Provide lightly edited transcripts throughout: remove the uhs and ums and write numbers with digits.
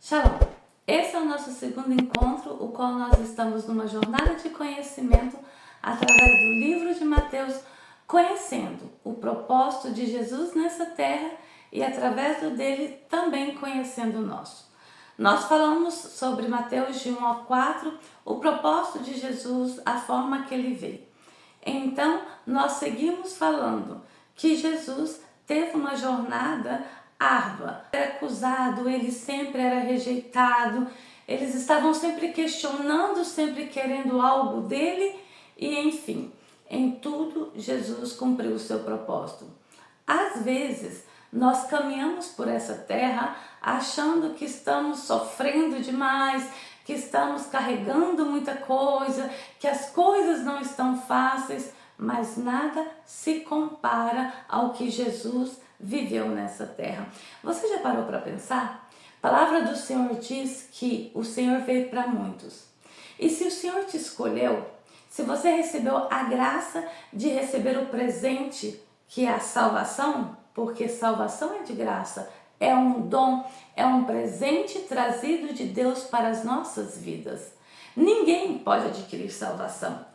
Shalom! Esse é o nosso segundo encontro, o qual nós estamos numa jornada de conhecimento através do livro de Mateus, conhecendo o propósito de Jesus nessa terra e através do dele também conhecendo o nosso. Nós falamos sobre Mateus de 1 a 4, o propósito de Jesus, a forma que ele veio. Então, nós seguimos falando que Jesus teve uma jornada árdua. Era acusado, ele sempre era rejeitado, eles estavam sempre questionando, sempre querendo algo dele e, enfim, em tudo Jesus cumpriu o seu propósito. Às vezes, nós caminhamos por essa terra achando que estamos sofrendo demais, que estamos carregando muita coisa, que as coisas não estão fáceis, mas nada se compara ao que Jesus viveu nessa terra. Você já parou para pensar? A palavra do Senhor diz que o Senhor veio para muitos. E se o Senhor te escolheu, se você recebeu a graça de receber o presente que é a salvação, porque salvação é de graça, é um dom, é um presente trazido de Deus para as nossas vidas. Ninguém pode adquirir salvação,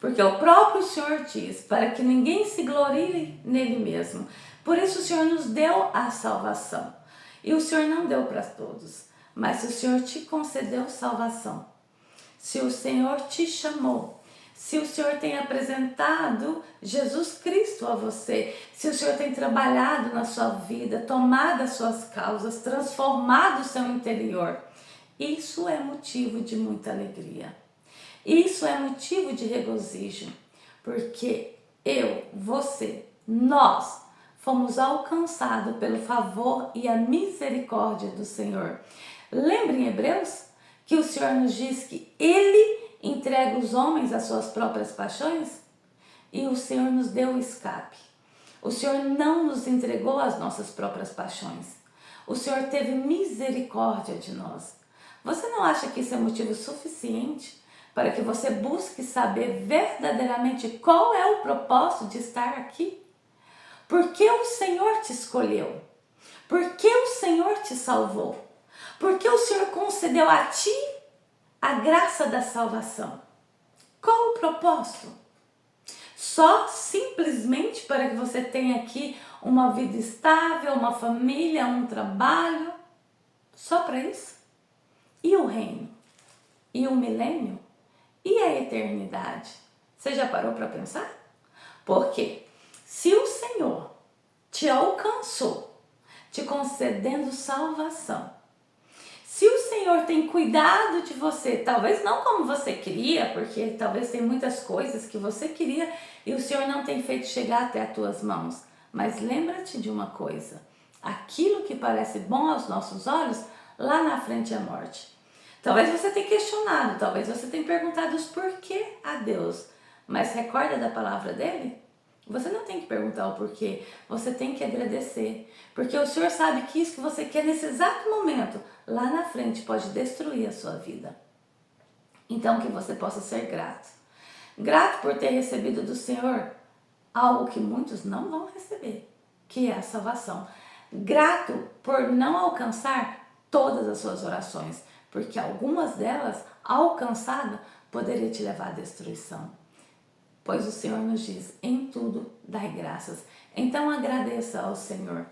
porque o próprio Senhor diz para que ninguém se glorie nele mesmo. Por isso o Senhor nos deu a salvação. E o Senhor não deu para todos, mas se o Senhor te concedeu salvação, se o Senhor te chamou, se o Senhor tem apresentado Jesus Cristo a você, se o Senhor tem trabalhado na sua vida, tomado as suas causas, transformado o seu interior, isso é motivo de muita alegria. Isso é motivo de regozijo, porque eu, você, nós fomos alcançados pelo favor e a misericórdia do Senhor. Lembra em Hebreus que o Senhor nos diz que Ele entrega os homens às suas próprias paixões? E o Senhor nos deu o escape. O Senhor não nos entregou às nossas próprias paixões. O Senhor teve misericórdia de nós. Você não acha que isso é motivo suficiente para que você busque saber verdadeiramente qual é o propósito de estar aqui? Por que o Senhor te escolheu? Por que o Senhor te salvou? Por que o Senhor concedeu a ti a graça da salvação? Qual o propósito? Só simplesmente para que você tenha aqui uma vida estável, uma família, um trabalho? Só para isso? E o reino? E o milênio? E a eternidade? Você já parou para pensar? Porque se o Senhor te alcançou, te concedendo salvação, se o Senhor tem cuidado de você, talvez não como você queria, porque talvez tem muitas coisas que você queria e o Senhor não tem feito chegar até as tuas mãos, mas lembra-te de uma coisa, aquilo que parece bom aos nossos olhos, lá na frente é a morte. Talvez você tenha questionado, talvez você tenha perguntado os porquê a Deus, mas recorda da palavra dele? Você não tem que perguntar o porquê, você tem que agradecer, porque o Senhor sabe que isso que você quer nesse exato momento, lá na frente, pode destruir a sua vida. Então que você possa ser grato. Grato por ter recebido do Senhor algo que muitos não vão receber, que é a salvação. Grato por não alcançar todas as suas orações, porque algumas delas, alcançadas, poderia te levar à destruição. Pois o Senhor nos diz, em tudo dai graças. Então agradeça ao Senhor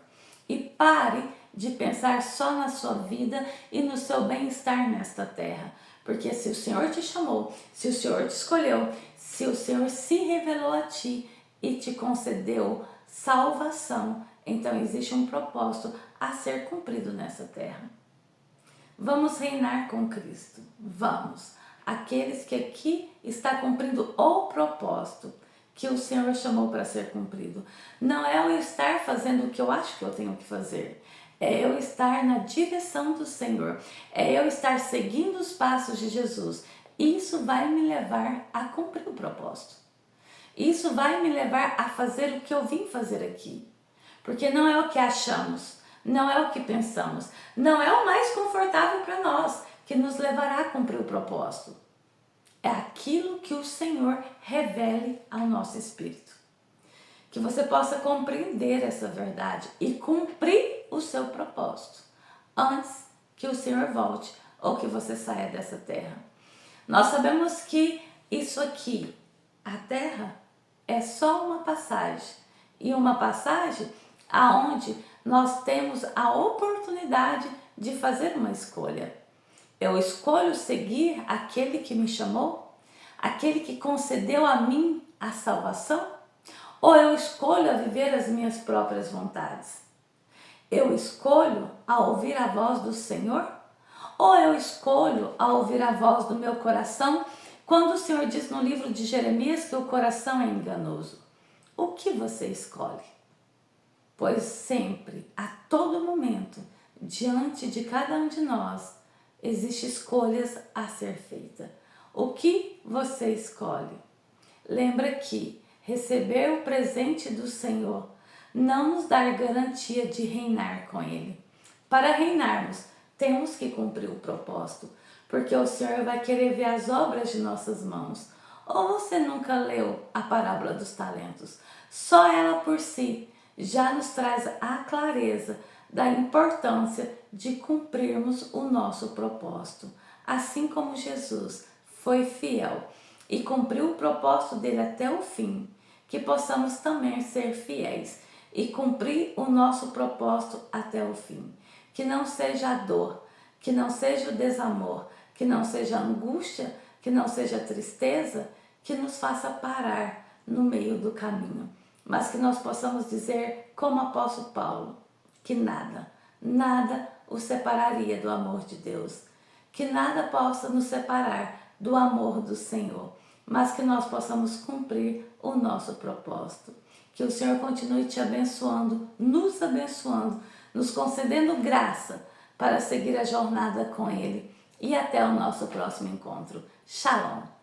e pare de pensar só na sua vida e no seu bem-estar nesta terra. Porque se o Senhor te chamou, se o Senhor te escolheu, se o Senhor se revelou a ti e te concedeu salvação, então existe um propósito a ser cumprido nessa terra. Vamos reinar com Cristo, vamos. Aqueles que aqui está cumprindo o propósito que o Senhor chamou para ser cumprido. Não é eu estar fazendo o que eu acho que eu tenho que fazer. É eu estar na direção do Senhor. É eu estar seguindo os passos de Jesus. Isso vai me levar a cumprir o propósito. Isso vai me levar a fazer o que eu vim fazer aqui. Porque não é o que achamos, não é o que pensamos, não é o mais confortável para nós que nos levará a cumprir o propósito. É aquilo que o Senhor revele ao nosso espírito. Que você possa compreender essa verdade e cumprir o seu propósito antes que o Senhor volte ou que você saia dessa terra. Nós sabemos que isso aqui, a terra, é só uma passagem. E uma passagem aonde nós temos a oportunidade de fazer uma escolha. Eu escolho seguir aquele que me chamou? Aquele que concedeu a mim a salvação? Ou eu escolho a viver as minhas próprias vontades? Eu escolho a ouvir a voz do Senhor? Ou eu escolho a ouvir a voz do meu coração quando o Senhor diz no livro de Jeremias que o coração é enganoso? O que você escolhe? Pois sempre, a todo momento, diante de cada um de nós, existem escolhas a ser feitas. O que você escolhe? Lembra que receber o presente do Senhor não nos dá garantia de reinar com Ele. Para reinarmos, temos que cumprir o propósito, porque o Senhor vai querer ver as obras de nossas mãos. Ou você nunca leu a parábola dos talentos? Só ela por si já nos traz a clareza da importância de cumprirmos o nosso propósito. Assim como Jesus foi fiel e cumpriu o propósito dele até o fim, que possamos também ser fiéis e cumprir o nosso propósito até o fim. Que não seja a dor, que não seja o desamor, que não seja a angústia, que não seja a tristeza, que nos faça parar no meio do caminho. Mas que nós possamos dizer, como o apóstolo Paulo, que nada o separaria do amor de Deus. Que nada possa nos separar do amor do Senhor, mas que nós possamos cumprir o nosso propósito. Que o Senhor continue te abençoando, nos concedendo graça para seguir a jornada com Ele. E até o nosso próximo encontro. Shalom!